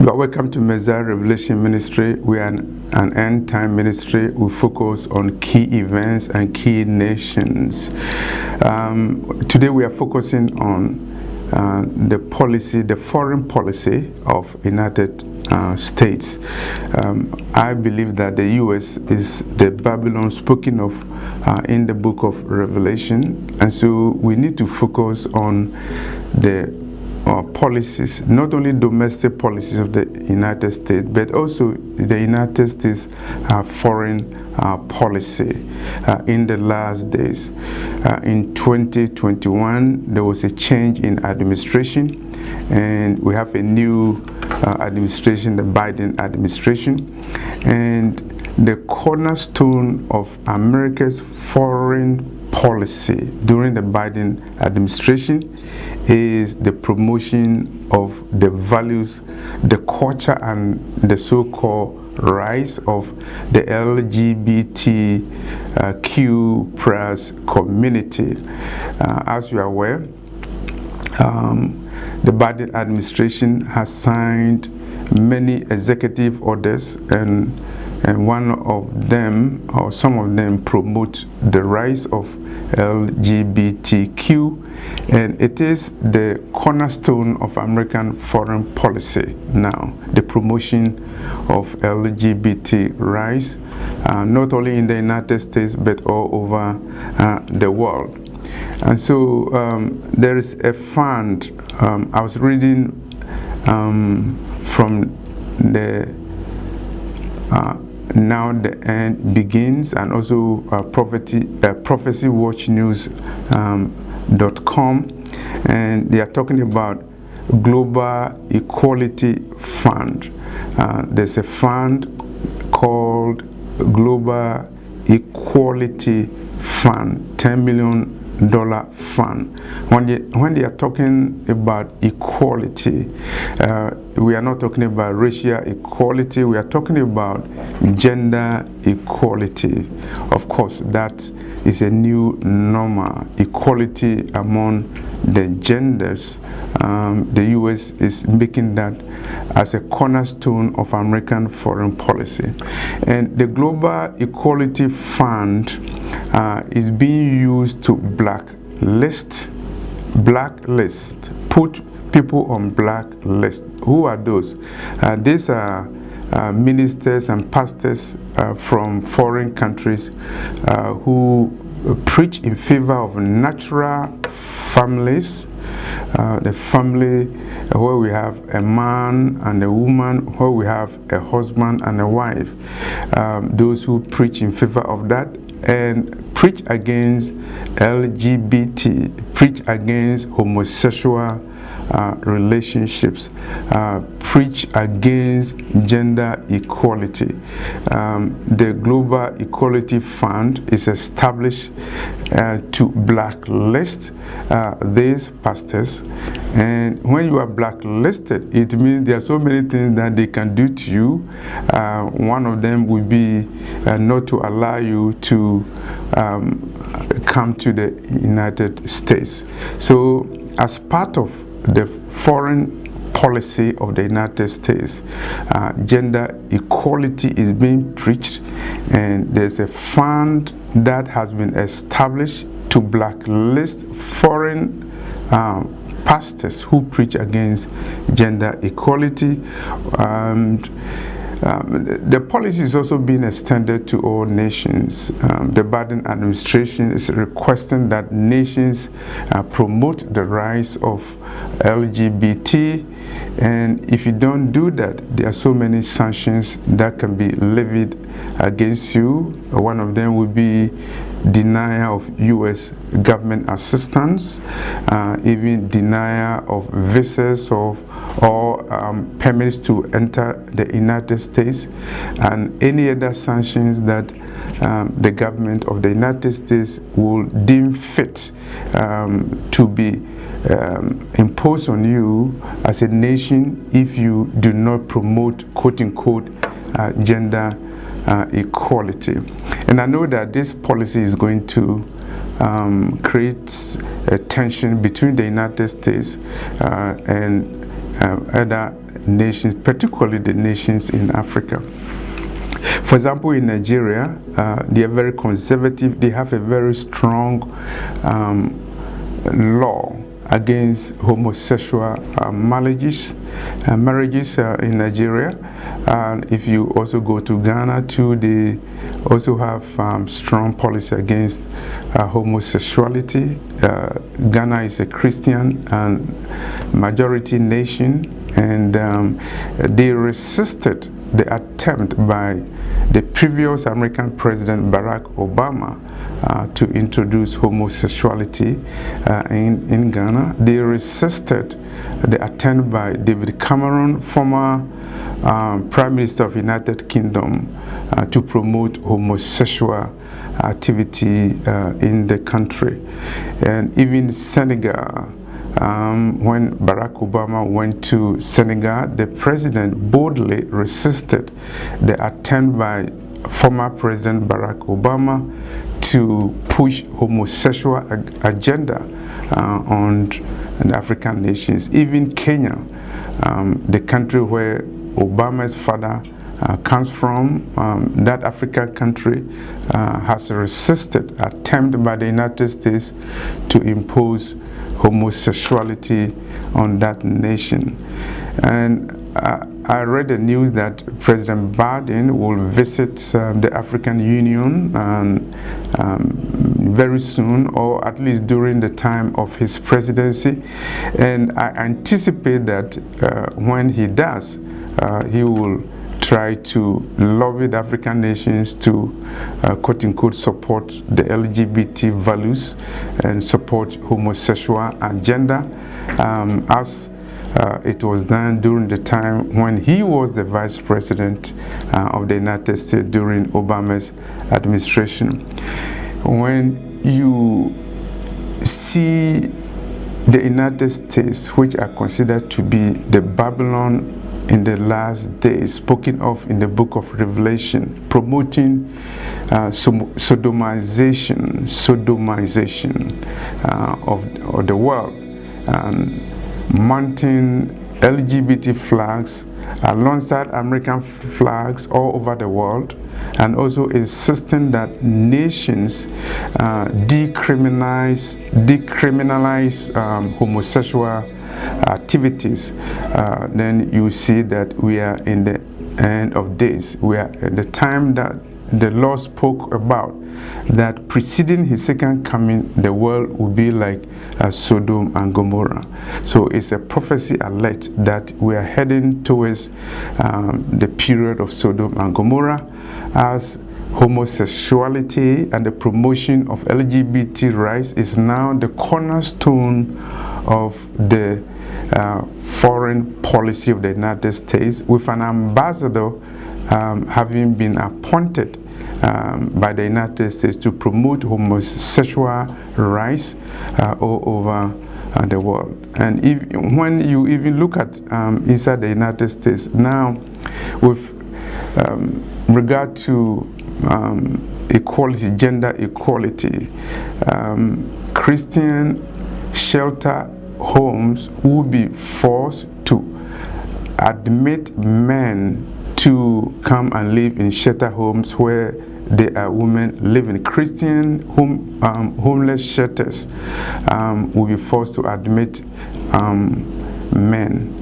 You are welcome to Messiah Revelation Ministry. We are an end-time ministry. We focus on key events and key nations. Today we are focusing on the foreign policy of United States. I believe that the U.S. is the Babylon spoken of in the book of Revelation, and so we need to focus on the policies, not only domestic policies of the United States, but also the United States foreign policy in the last days. In 2021, there was a change in administration, and we have a new administration, the Biden administration, and the cornerstone of America's foreign policy during the Biden administration is the promotion of the values, the culture, and the so-called rise of the LGBTQ plus community. As you are aware, the Biden administration has signed many executive orders, and one of them, or some of them, promote the rise of LGBTQ, and it is the cornerstone of American foreign policy now, the promotion of LGBT rights, not only in the United States but all over the world. And so there is a fund. I was reading from the Now the End Begins, and also prophecywatchnews.com, and they are talking about Global Equality Fund. There's a fund called Global Equality Fund, $10 million fund. When they are talking about equality, we are not talking about racial equality, we are talking about gender equality. Of course, that is a new normal, equality among the genders. The U.S. is making that as a cornerstone of American foreign policy. And the Global Equality Fund is being used to blacklist, put people on blacklist. Who are those? These are ministers and pastors from foreign countries who preach in favor of natural families, the family where we have a man and a woman, where we have a husband and a wife. Those who preach in favor of that and preach against LGBT, preach against homosexual relationships, preach against gender equality. The Global Equality Fund is established to blacklist these pastors, and when you are blacklisted, it means there are so many things that they can do to you. One of them would be not to allow you to come to the United States. So as part of the foreign policy of the United States, gender equality is being preached, and there's a fund that has been established to blacklist foreign pastors who preach against gender equality. The policy is also being extended to all nations. The Biden administration is requesting that nations promote the rise of LGBT, and if you don't do that, there are so many sanctions that can be levied against you. One of them would be denial of U.S. government assistance, even denial of visas or permits to enter the United States, and any other sanctions that the government of the United States will deem fit to be imposed on you as a nation if you do not promote, quote-unquote, gender equality. And I know that this policy is going to create a tension between the United States and other nations, particularly the nations in Africa. For example, in Nigeria, they are very conservative. They have a very strong law against homosexual marriages in Nigeria. And if you also go to Ghana too, they also have strong policy against homosexuality. Ghana is a Christian and majority nation, and they resisted the attempt by the previous American President Barack Obama to introduce homosexuality in Ghana. They resisted the attempt by David Cameron, former Prime Minister of the United Kingdom, to promote homosexual activity in the country. And even Senegal, when Barack Obama went to Senegal, the president boldly resisted the attempt by former President Barack Obama to push homosexual agenda on the African nations. Even Kenya, the country where Obama's father comes from, that African country has resisted attempt by the United States to impose homosexuality on that nation. And I read the news that President Biden will visit the African Union very soon, or at least during the time of his presidency. And I anticipate that when he does, he will try to lobby the African nations to quote-unquote support the LGBT values and support homosexual agenda, as it was done during the time when he was the Vice President of the United States during Obama's administration. When you see the United States, which are considered to be the Babylon in the last days, spoken of in the book of Revelation, promoting sodomization of the world, and mounting LGBT flags alongside American flags all over the world, and also insisting that nations decriminalize homosexual activities, then you see that we are in the end of days. We are at the time that the Lord spoke about, that preceding his second coming, the world will be like Sodom and Gomorrah. So it's a prophecy alert that we are heading towards the period of Sodom and Gomorrah, as homosexuality and the promotion of LGBT rights is now the cornerstone of the foreign policy of the United States, with an ambassador having been appointed by the United States to promote homosexual rights all over the world. And when you even look at inside the United States now, with regard to equality, gender equality, Christian shelter homes will be forced to admit men to come and live in shelter homes where there are women living. Christian homeless shelters will be forced to admit men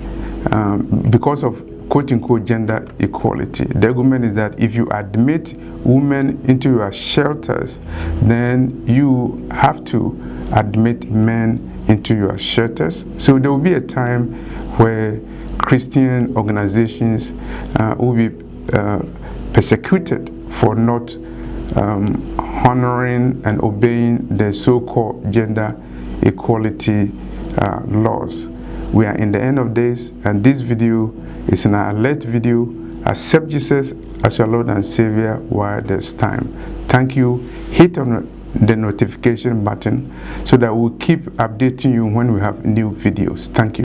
because of quote-unquote gender equality. The argument is that if you admit women into your shelters, then you have to admit men into your shelters. So there will be a time where Christian organizations will be persecuted for not honoring and obeying the so-called gender equality laws. We are in the end of days, and this video is an alert video. Accept Jesus as your Lord and Savior while there's time. Thank you. Hit on the notification button so that we'll keep updating you when we have new videos. Thank you.